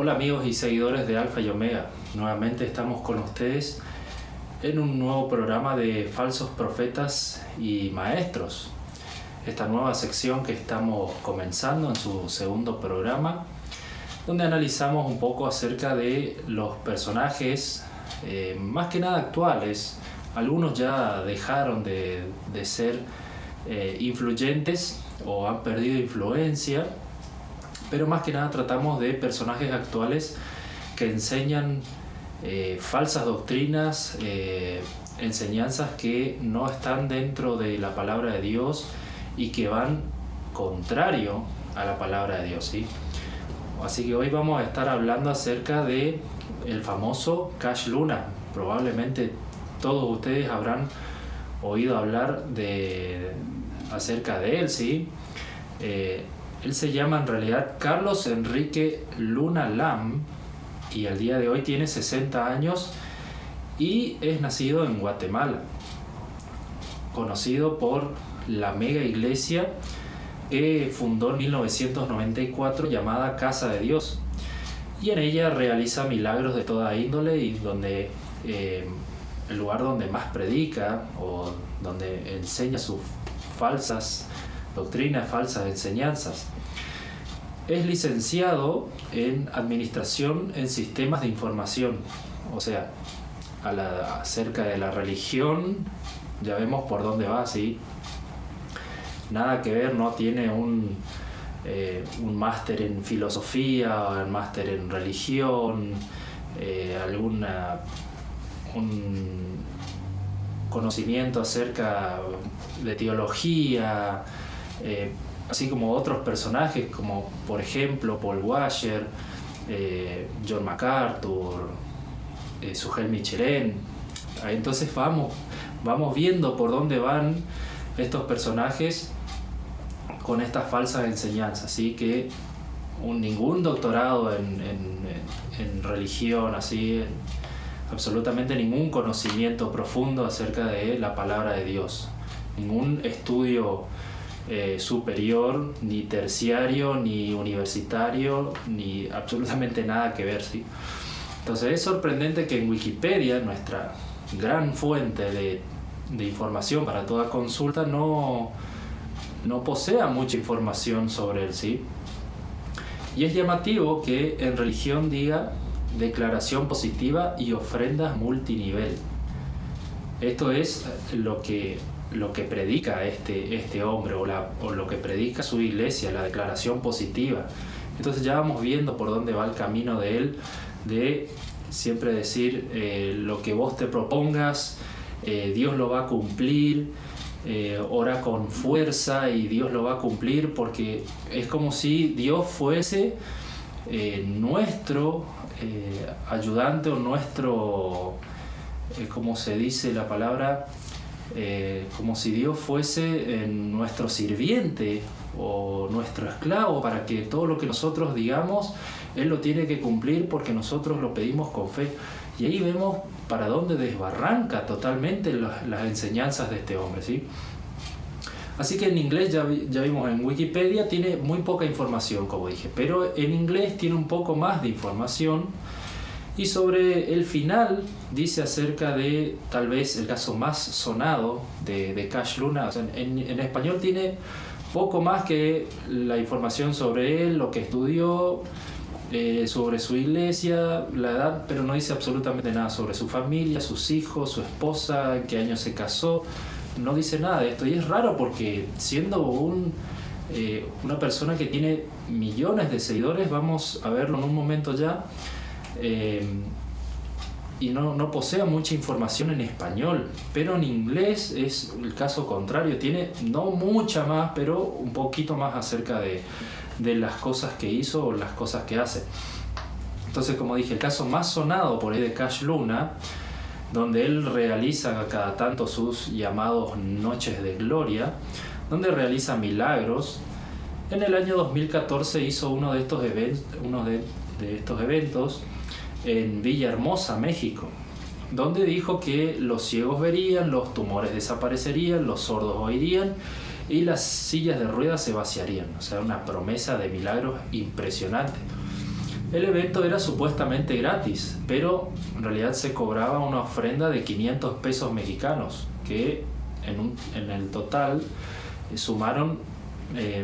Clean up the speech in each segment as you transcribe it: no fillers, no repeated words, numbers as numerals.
Hola amigos y seguidores de Alfa y Omega, nuevamente estamos con ustedes en un nuevo programa de falsos profetas y maestros. Esta nueva sección que estamos comenzando en su segundo programa, donde analizamos un poco acerca de los personajes, más que nada actuales. Algunos ya dejaron de ser influyentes o han perdido influencia, pero más que nada tratamos de personajes actuales que enseñan falsas doctrinas, enseñanzas que no están dentro de la palabra de Dios y que van contrario a la palabra de Dios, ¿sí? Así que hoy vamos a estar hablando acerca de el famoso Cash Luna. Probablemente todos ustedes habrán oído hablar acerca de él, ¿sí? Él se llama en realidad Carlos Enrique Luna Lam y al día de hoy tiene 60 años y es nacido en Guatemala, conocido por la mega iglesia que fundó en 1994 llamada Casa de Dios, y en ella realiza milagros de toda índole y donde el lugar donde más predica o donde enseña sus falsas doctrinas, falsas enseñanzas. Es licenciado en Administración en Sistemas de Información, o sea, acerca de la religión ya vemos por dónde va, ¿sí? Nada que ver, no tiene un máster en filosofía, un máster en religión, un conocimiento acerca de teología, así como otros personajes como por ejemplo Paul Washer, John MacArthur, Sujel Michelén. Entonces vamos viendo por dónde van estos personajes con estas falsas enseñanzas, ¿sí? Que ningún doctorado en religión, así, absolutamente ningún conocimiento profundo acerca de la palabra de Dios, ningún estudio superior, ni terciario, ni universitario, ni absolutamente nada que ver, ¿sí? Entonces es sorprendente que en Wikipedia, nuestra gran fuente de información para toda consulta, no posea mucha información sobre él, ¿sí? Y es llamativo que en religión diga declaración positiva y ofrendas multinivel. Esto es lo que predica este hombre o lo que predica su iglesia, la declaración positiva. Entonces ya vamos viendo por dónde va el camino de él, de siempre decir lo que vos te propongas, Dios lo va a cumplir, ora con fuerza y Dios lo va a cumplir, porque es como si Dios fuese nuestro ayudante o nuestro, como se dice la palabra, como si Dios fuese nuestro sirviente o nuestro esclavo, para que todo lo que nosotros digamos Él lo tiene que cumplir porque nosotros lo pedimos con fe. Y ahí vemos para dónde desbarranca totalmente las enseñanzas de este hombre, ¿sí? Así que en inglés ya vimos en Wikipedia tiene muy poca información, como dije, pero en inglés tiene un poco más de información. Y sobre el final dice acerca de tal vez el caso más sonado de Cash Luna. O sea, en español tiene poco más que la información sobre él, lo que estudió, sobre su iglesia, la edad, pero no dice absolutamente nada sobre su familia, sus hijos, su esposa, en qué año se casó. No dice nada de esto, y es raro porque siendo una persona que tiene millones de seguidores, vamos a verlo en un momento ya, y no posee mucha información en español, pero en inglés es el caso contrario, tiene no mucha más, pero un poquito más acerca de las cosas que hizo o las cosas que hace. Entonces, como dije, el caso más sonado por ahí de Cash Luna, donde él realiza cada tanto sus llamados Noches de Gloria, donde realiza milagros. En el año 2014 hizo uno de estos eventos en Villahermosa, México, donde dijo que los ciegos verían, los tumores desaparecerían, los sordos oirían y las sillas de ruedas se vaciarían. O sea, una promesa de milagros impresionante. El evento era supuestamente gratis, pero en realidad se cobraba una ofrenda de 500 pesos mexicanos, que en el total sumaron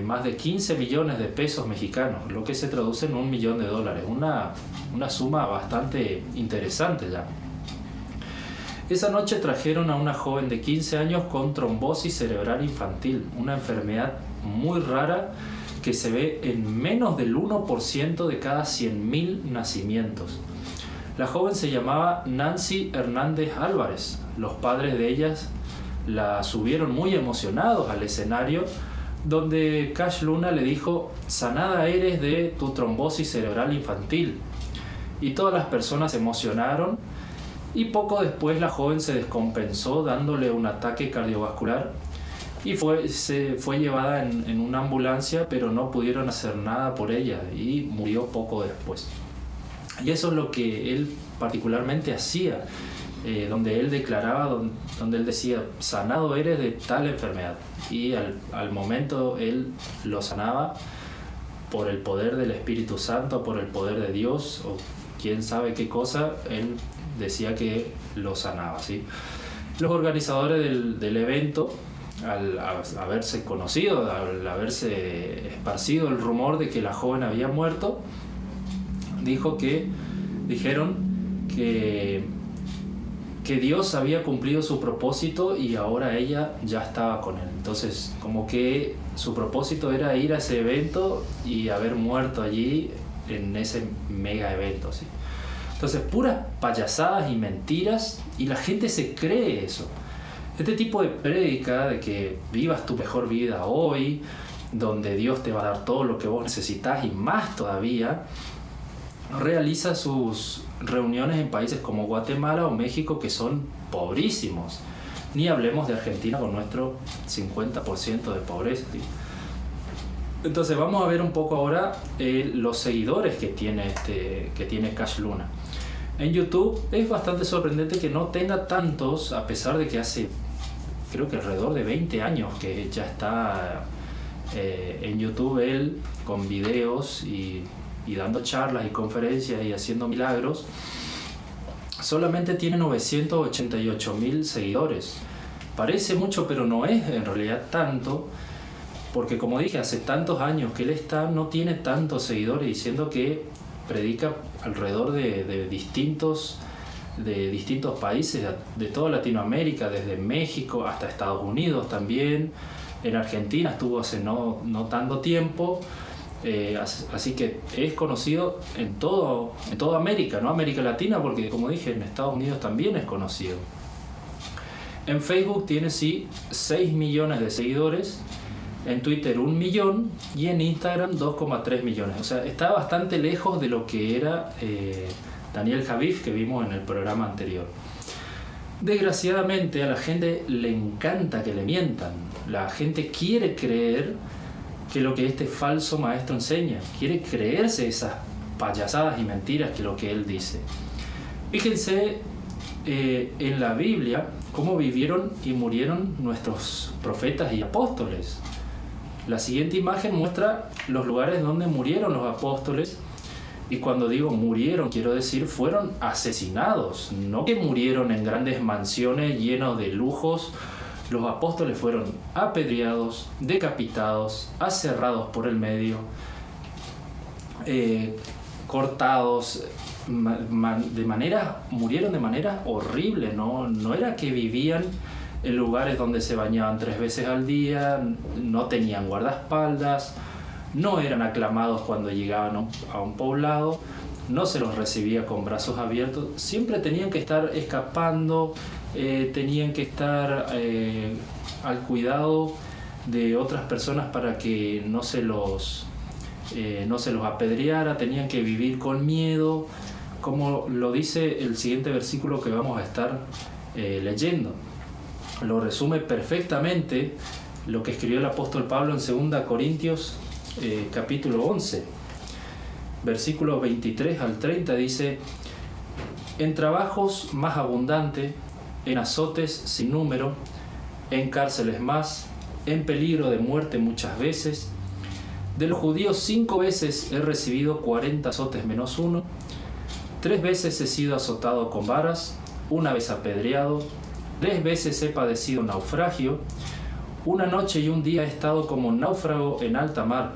más de 15 millones de pesos mexicanos, lo que se traduce en $1 millón. Una suma bastante interesante ya. Esa noche trajeron a una joven de 15 años con trombosis cerebral infantil, una enfermedad muy rara que se ve en menos del 1% de cada 100.000 nacimientos. La joven se llamaba Nancy Hernández Álvarez. Los padres de ellas la subieron muy emocionados al escenario, donde Cash Luna le dijo: sanada eres de tu trombosis cerebral infantil. Y todas las personas se emocionaron, y poco después la joven se descompensó dándole un ataque cardiovascular y se fue llevada en una ambulancia, pero no pudieron hacer nada por ella y murió poco después. Y eso es lo que él particularmente hacía, donde él declaraba, donde él decía: sanado eres de tal enfermedad, y al momento él lo sanaba por el poder del Espíritu Santo, por el poder de Dios, o quién sabe qué cosa. Él decía que lo sanaba, ¿sí? Los organizadores del evento, al haberse conocido, al haberse esparcido el rumor de que la joven había muerto, dijeron que Dios había cumplido su propósito y ahora ella ya estaba con él. Entonces, como que su propósito era ir a ese evento y haber muerto allí en ese mega evento, ¿sí? Entonces, puras payasadas y mentiras, y la gente se cree eso. Este tipo de prédica de que vivas tu mejor vida hoy, donde Dios te va a dar todo lo que vos necesitas y más todavía, realiza sus reuniones en países como Guatemala o México, que son pobrísimos. Ni hablemos de Argentina con nuestro 50% de pobreza, ¿sí? Entonces vamos a ver un poco ahora los seguidores que tiene Cash Luna. En YouTube es bastante sorprendente que no tenga tantos, a pesar de que hace, creo que alrededor de 20 años que ya está en YouTube él, con videos y dando charlas y conferencias y haciendo milagros. Solamente tiene 988.000 seguidores. Parece mucho, pero no es en realidad tanto, porque como dije, hace tantos años que él no tiene tantos seguidores, diciendo que predica alrededor de distintos países de toda Latinoamérica, desde México hasta Estados Unidos también. En Argentina estuvo hace no tanto tiempo, así que es conocido en toda América, no América Latina, porque como dije, en Estados Unidos también es conocido. En Facebook tiene 6 millones de seguidores, en Twitter 1 millón y en Instagram 2,3 millones. O sea, está bastante lejos de lo que era Daniel Javif, que vimos en el programa anterior. Desgraciadamente a la gente le encanta que le mientan. La gente quiere creer que lo que este falso maestro enseña, quiere creerse esas payasadas y mentiras que lo que él dice. Fíjense en la Biblia cómo vivieron y murieron nuestros profetas y apóstoles. La siguiente imagen muestra los lugares donde murieron los apóstoles, y cuando digo murieron, quiero decir fueron asesinados, no que murieron en grandes mansiones llenos de lujos. Los apóstoles fueron apedreados, decapitados, aserrados por el medio, cortados, murieron de manera horrible. No era que vivían en lugares donde se bañaban 3 veces al día, no tenían guardaespaldas, no eran aclamados cuando llegaban a un poblado, no se los recibía con brazos abiertos, siempre tenían que estar escapando, tenían que estar al cuidado de otras personas para que no se los apedreara, tenían que vivir con miedo, como lo dice el siguiente versículo que vamos a estar leyendo. Lo resume perfectamente lo que escribió el apóstol Pablo en 2 Corintios capítulo 11, versículos 23 al 30, dice: en trabajos más abundante, en azotes sin número, en cárceles más, en peligro de muerte muchas veces, De los judíos 5 veces he recibido 40 azotes menos uno, 3 veces he sido azotado con varas, 1 vez apedreado, 3 veces he padecido naufragio, 1 noche y 1 día he estado como náufrago en alta mar,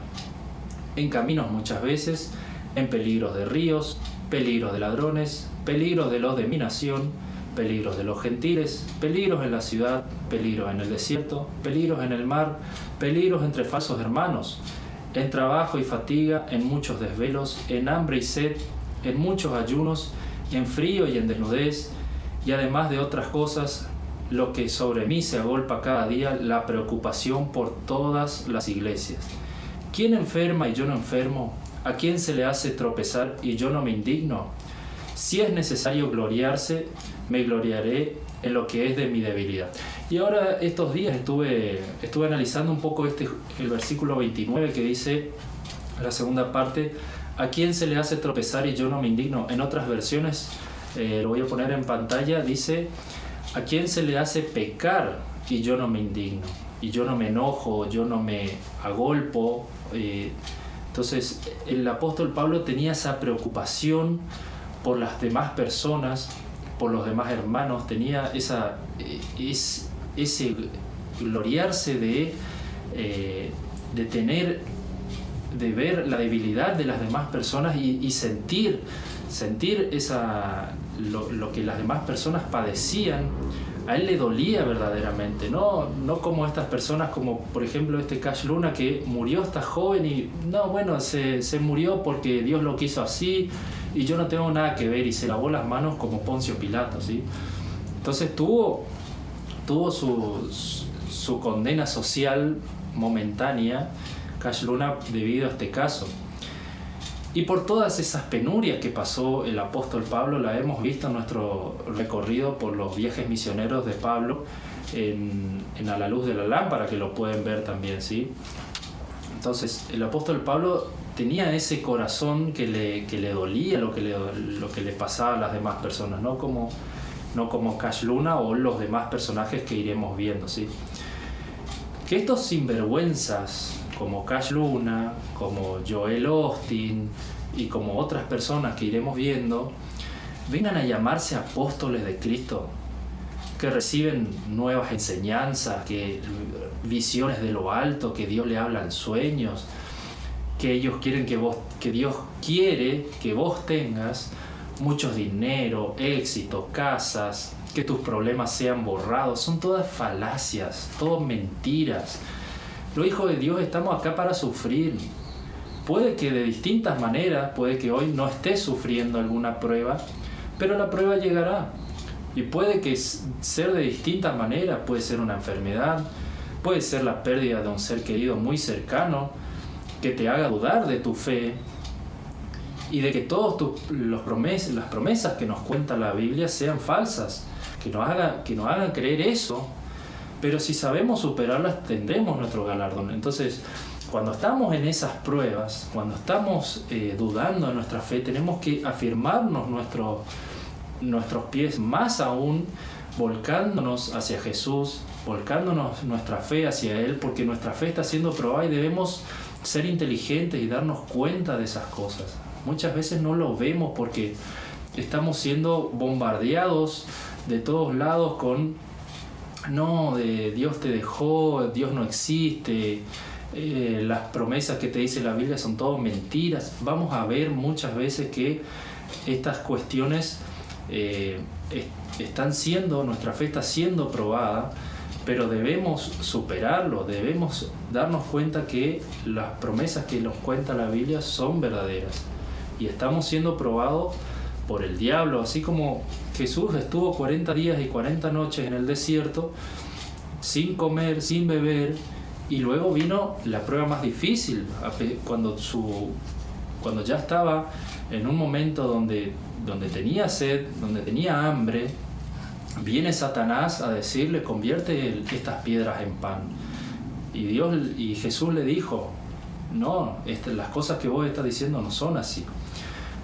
en caminos muchas veces, en peligros de ríos, peligros de ladrones, peligros de los de mi nación, peligros de los gentiles, peligros en la ciudad, peligros en el desierto, peligros en el mar, peligros entre falsos hermanos, en trabajo y fatiga, en muchos desvelos, en hambre y sed, en muchos ayunos, y en frío y en desnudez, y además de otras cosas, lo que sobre mí se agolpa cada día, la preocupación por todas las iglesias. ¿Quién enferma y yo no enfermo? ¿A quién se le hace tropezar y yo no me indigno? Si es necesario gloriarse, me gloriaré en lo que es de mi debilidad. Y ahora estos días estuve analizando un poco el versículo 29 que dice, la segunda parte, ¿a quién se le hace tropezar y yo no me indigno? En otras versiones, lo voy a poner en pantalla, dice, ¿a quién se le hace pecar y yo no me indigno? Y yo no me enojo, yo no me agolpo. Entonces el apóstol Pablo tenía esa preocupación por las demás personas, por los demás hermanos, tenía ese gloriarse de ver la debilidad de las demás personas y sentir lo que las demás personas padecían. A él le dolía verdaderamente, no como estas personas, como por ejemplo Cash Luna, que murió hasta joven y se murió porque Dios lo quiso así y yo no tengo nada que ver, y se lavó las manos como Poncio Pilato, ¿sí? Entonces tuvo su condena social momentánea, Cash Luna, debido a este caso. Y por todas esas penurias que pasó el apóstol Pablo, la hemos visto en nuestro recorrido por los viajes misioneros de Pablo en A la luz de la lámpara, que lo pueden ver también, ¿sí? Entonces el apóstol Pablo tenía ese corazón que le dolía lo que le pasaba a las demás personas, no como Cash Luna o los demás personajes que iremos viendo, ¿sí? Que estos sinvergüenzas como Cash Luna, como Joel Austin y como otras personas que iremos viendo, vengan a llamarse apóstoles de Cristo, que reciben nuevas enseñanzas, visiones de lo alto, que Dios le habla en sueños, que ellos quieren que Dios quiere que vos tengas mucho dinero, éxito, casas, que tus problemas sean borrados. Son todas falacias, todas mentiras. Los hijos de Dios estamos acá para sufrir. Puede que de distintas maneras, puede que hoy no estés sufriendo alguna prueba, pero la prueba llegará. Y puede que ser de distintas maneras, puede ser una enfermedad, puede ser la pérdida de un ser querido muy cercano, que te haga dudar de tu fe y de que todas las promesas que nos cuenta la Biblia sean falsas, que nos hagan creer eso. Pero si sabemos superarlas, tendremos nuestro galardón. Entonces, cuando estamos en esas pruebas, cuando estamos dudando de nuestra fe, tenemos que afirmarnos nuestros pies, más aún volcándonos hacia Jesús, volcándonos nuestra fe hacia Él, porque nuestra fe está siendo probada y debemos ser inteligentes y darnos cuenta de esas cosas. Muchas veces no lo vemos porque estamos siendo bombardeados de todos lados con de Dios te dejó, Dios no existe, las promesas que te dice la Biblia son todo mentiras. Vamos a ver muchas veces que estas cuestiones nuestra fe está siendo probada, pero debemos superarlo, debemos darnos cuenta que las promesas que nos cuenta la Biblia son verdaderas y estamos siendo probados por el diablo, así como Jesús estuvo 40 días y 40 noches en el desierto sin comer, sin beber, y luego vino la prueba más difícil cuando ya estaba en un momento donde tenía sed, donde tenía hambre. Viene Satanás a decirle: convierte estas piedras en pan. Y Jesús le dijo: no, las cosas que vos estás diciendo no son así.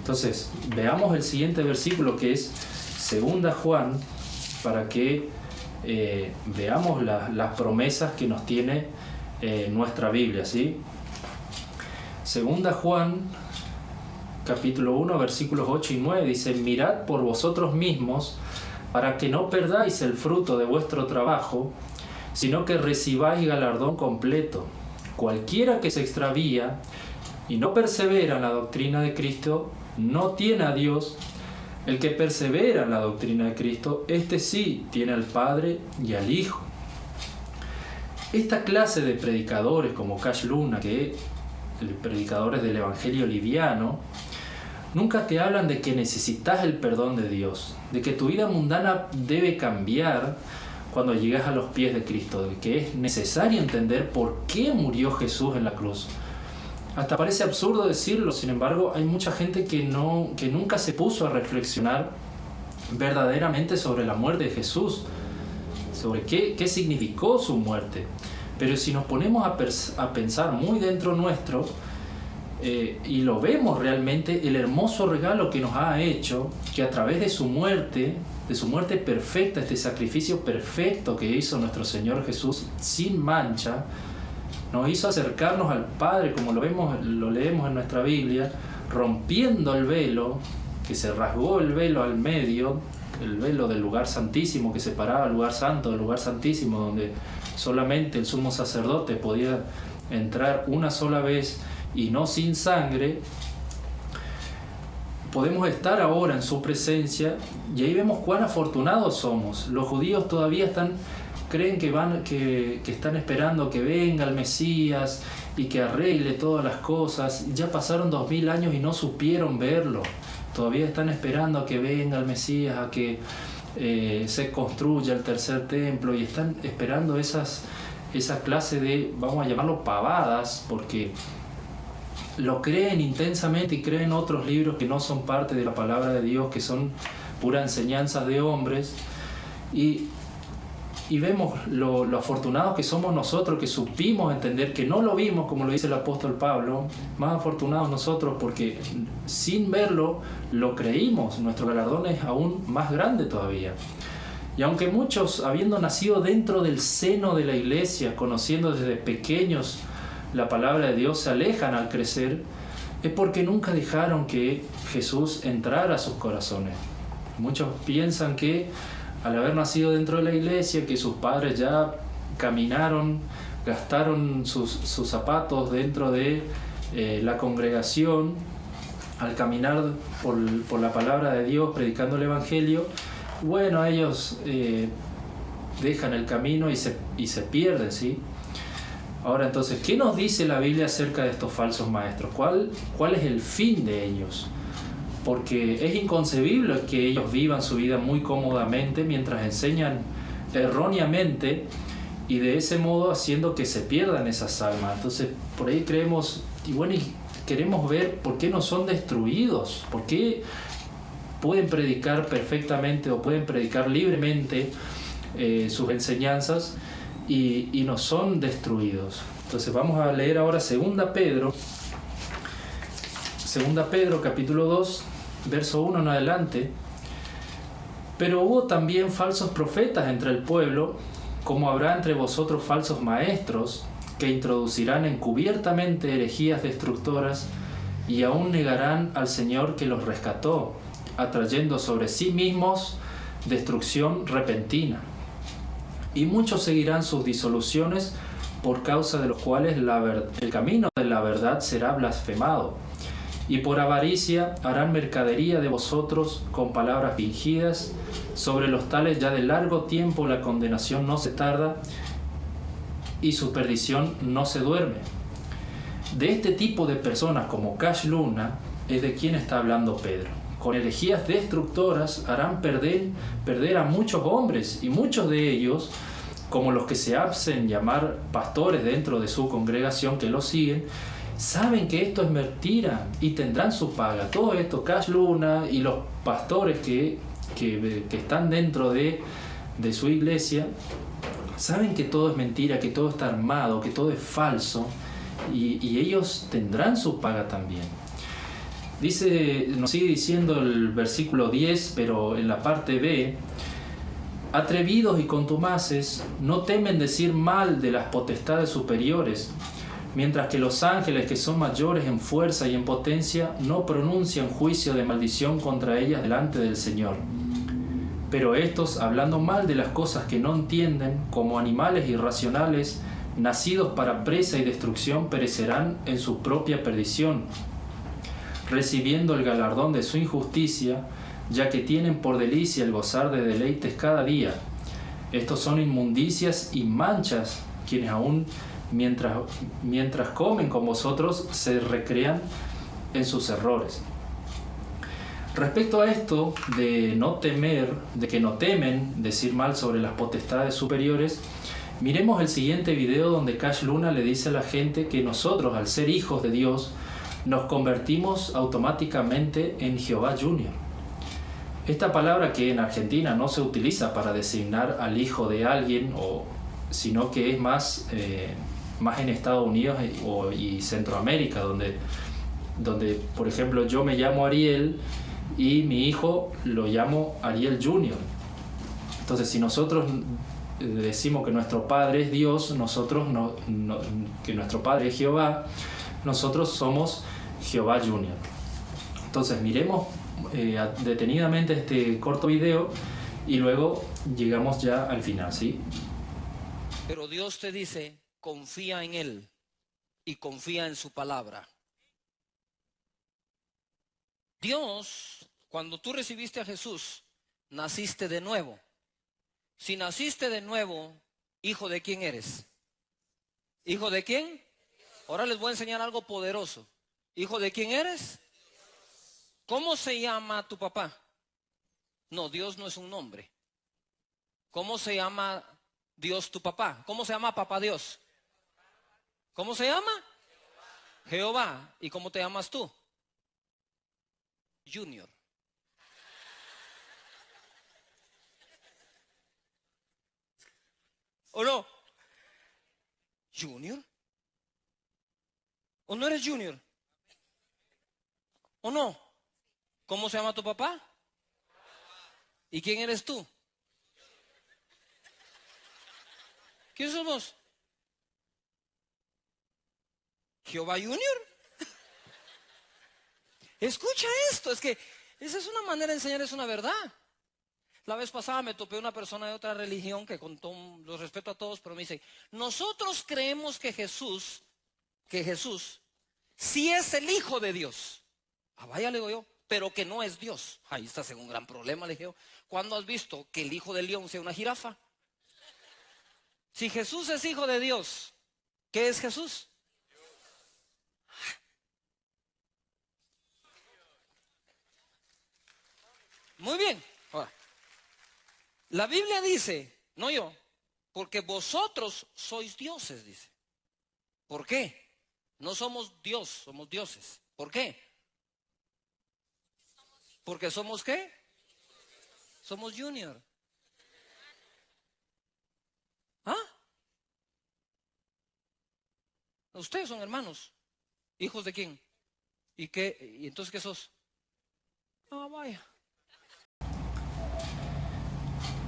Entonces, veamos el siguiente versículo, que es 2 Juan, para que veamos las promesas que nos tiene nuestra Biblia, ¿sí? Segunda Juan, capítulo 1, versículos 8 y 9, dice: mirad por vosotros mismos, para que no perdáis el fruto de vuestro trabajo, sino que recibáis galardón completo. Cualquiera que se extravía y no persevera en la doctrina de Cristo, no tiene a Dios. El que persevera en la doctrina de Cristo, este sí tiene al Padre y al Hijo. Esta clase de predicadores como Cash Luna, que predicadores del Evangelio liviano, nunca te hablan de que necesitas el perdón de Dios, de que tu vida mundana debe cambiar cuando llegas a los pies de Cristo, de que es necesario entender por qué murió Jesús en la cruz. Hasta parece absurdo decirlo, sin embargo, hay mucha gente que nunca se puso a reflexionar verdaderamente sobre la muerte de Jesús, sobre qué significó su muerte. Pero si nos ponemos a pensar muy dentro nuestro, y lo vemos realmente, el hermoso regalo que nos ha hecho, que a través de su muerte perfecta, este sacrificio perfecto que hizo nuestro Señor Jesús sin mancha, nos hizo acercarnos al Padre, como lo leemos en nuestra Biblia, rompiendo el velo, que se rasgó el velo al medio, el velo del lugar santísimo que separaba el lugar santo del lugar santísimo, donde solamente el sumo sacerdote podía entrar una sola vez y no sin sangre. Podemos estar ahora en su presencia y ahí vemos cuán afortunados somos. Los judíos todavía creen que están esperando que venga el Mesías y que arregle todas las cosas. Ya pasaron 2000 años y no supieron verlo. Todavía están esperando a que venga el Mesías, a que se construya el tercer templo, y están esperando esa clase de, vamos a llamarlo pavadas, porque lo creen intensamente y creen otros libros que no son parte de la palabra de Dios, que son puras enseñanzas de hombres. Y vemos lo afortunados que somos nosotros, que supimos entender, que no lo vimos, como lo dice el apóstol Pablo. Más afortunados nosotros porque sin verlo lo creímos. Nuestro galardón es aún más grande todavía. Y aunque muchos, habiendo nacido dentro del seno de la iglesia, conociendo desde pequeños la palabra de Dios, se alejan al crecer, es porque nunca dejaron que Jesús entrara a sus corazones. Muchos piensan que al haber nacido dentro de la iglesia, que sus padres ya caminaron, gastaron sus zapatos dentro de la congregación, al caminar por la palabra de Dios, predicando el Evangelio, bueno, ellos dejan el camino y se pierden, ¿sí? Ahora entonces, ¿qué nos dice la Biblia acerca de estos falsos maestros? ¿Cuál es el fin de ellos? Porque es inconcebible que ellos vivan su vida muy cómodamente mientras enseñan erróneamente, y de ese modo haciendo que se pierdan esas almas. Entonces por ahí creemos, y queremos ver por qué no son destruidos, por qué pueden predicar perfectamente o pueden predicar libremente sus enseñanzas y no son destruidos. Entonces vamos a leer ahora 2 Pedro capítulo 2, verso 1 en adelante. Pero hubo también falsos profetas entre el pueblo, como habrá entre vosotros falsos maestros, que introducirán encubiertamente herejías destructoras, y aún negarán al Señor que los rescató, atrayendo sobre sí mismos destrucción repentina. Y muchos seguirán sus disoluciones, por causa de los cuales el camino de la verdad será blasfemado. Y por avaricia harán mercadería de vosotros con palabras fingidas. Sobre los tales ya de largo tiempo la condenación no se tarda y su perdición no se duerme. De este tipo de personas como Cash Luna es de quien está hablando Pedro. Con herejías destructoras harán perder a muchos hombres, y muchos de ellos, como los que se hacen llamar pastores dentro de su congregación que los siguen, saben que esto es mentira y tendrán su paga. Todo esto, Cash Luna y los pastores que están dentro de su iglesia, saben que todo es mentira, que todo está armado, que todo es falso, y ellos tendrán su paga también. Nos sigue diciendo el versículo 10, pero en la parte B: atrevidos y contumaces, no temen decir mal de las potestades superiores, mientras que los ángeles, que son mayores en fuerza y en potencia, no pronuncian juicio de maldición contra ellas delante del Señor. Pero estos, hablando mal de las cosas que no entienden, como animales irracionales, nacidos para presa y destrucción, perecerán en su propia perdición, recibiendo el galardón de su injusticia, ya que tienen por delicia el gozar de deleites cada día. Estos son inmundicias y manchas, quienes aún mientras comen con vosotros se recrean en sus errores. Respecto a esto de no temer, de que no temen decir mal sobre las potestades superiores, miremos el siguiente video donde Cash Luna le dice a la gente que nosotros, al ser hijos de Dios, nos convertimos automáticamente en Jehová Junior. Esta palabra, que en Argentina no se utiliza para designar al hijo de alguien, sino que es más en Estados Unidos y Centroamérica, donde, por ejemplo, yo me llamo Ariel y mi hijo lo llamo Ariel Junior. Entonces, si nosotros decimos que nuestro padre es Dios, que nuestro padre es Jehová, nosotros somos Jehová Junior. Entonces, miremos detenidamente este corto video y luego llegamos ya al final, ¿sí? Pero Dios te dice, confía en Él y confía en su palabra. Dios, cuando tú recibiste a Jesús, naciste de nuevo. Si naciste de nuevo, ¿hijo de quién eres? ¿Hijo de quién? Ahora les voy a enseñar algo poderoso. ¿Hijo de quién eres? ¿Cómo se llama tu papá? No, Dios no es un nombre. ¿Cómo se llama Dios tu papá? ¿Cómo se llama papá Dios? ¿Cómo se llama? Jehová. ¿Y cómo te llamas tú? Junior. ¿O no? ¿Junior? ¿O no eres Junior? ¿O no? ¿Cómo se llama tu papá? ¿Y quién eres tú? ¿Quién sos vos? ¿Jehová Junior? Escucha esto, es que esa es una manera de enseñar, es una verdad. La vez pasada me topé una persona de otra religión que, con todo los respeto a todos, pero me dice, nosotros creemos que Jesús sí es el Hijo de Dios. Ah, vaya, le digo yo, pero que no es Dios. Ahí estás en un gran problema, le dije yo. ¿Cuándo has visto que el hijo del león sea una jirafa? Si Jesús es hijo de Dios, ¿qué es Jesús? Muy bien. Ahora, la Biblia dice, no yo, porque vosotros sois dioses, dice. ¿Por qué? No somos Dios, somos dioses. ¿Por qué? Porque somos ¿qué? Somos Junior. ¿Ah? Ustedes son hermanos. ¿Hijos de quién? ¿Y qué? ¿Y entonces qué sos? Ah, vaya.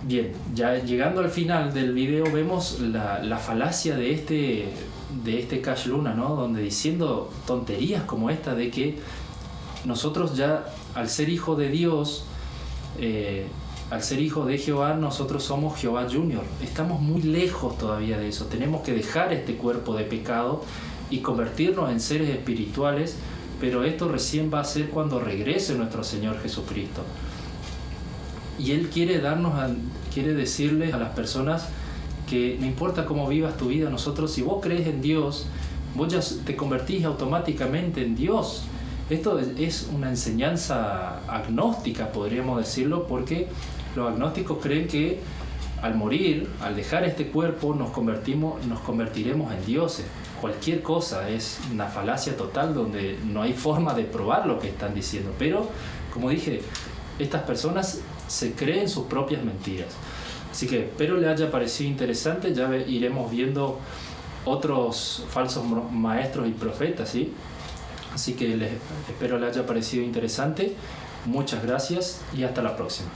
Bien, ya llegando al final del video vemos la falacia de este Cash Luna, ¿no? Donde diciendo tonterías como esta de que nosotros ya, al ser hijo de Dios, al ser hijo de Jehová, nosotros somos Jehová Junior. Estamos muy lejos todavía de eso. Tenemos que dejar este cuerpo de pecado y convertirnos en seres espirituales, pero esto recién va a ser cuando regrese nuestro Señor Jesucristo. Y Él quiere decirles a las personas que no importa cómo vivas tu vida, nosotros, si vos crees en Dios, vos ya te convertís automáticamente en Dios. Esto es una enseñanza agnóstica, podríamos decirlo, porque los agnósticos creen que al morir, al dejar este cuerpo, nos convertiremos en dioses. Cualquier cosa es una falacia total donde no hay forma de probar lo que están diciendo. Pero, como dije, estas personas se creen sus propias mentiras. Así que espero les haya parecido interesante. Ya iremos viendo otros falsos maestros y profetas, ¿sí? Así que espero les haya parecido interesante. Muchas gracias y hasta la próxima.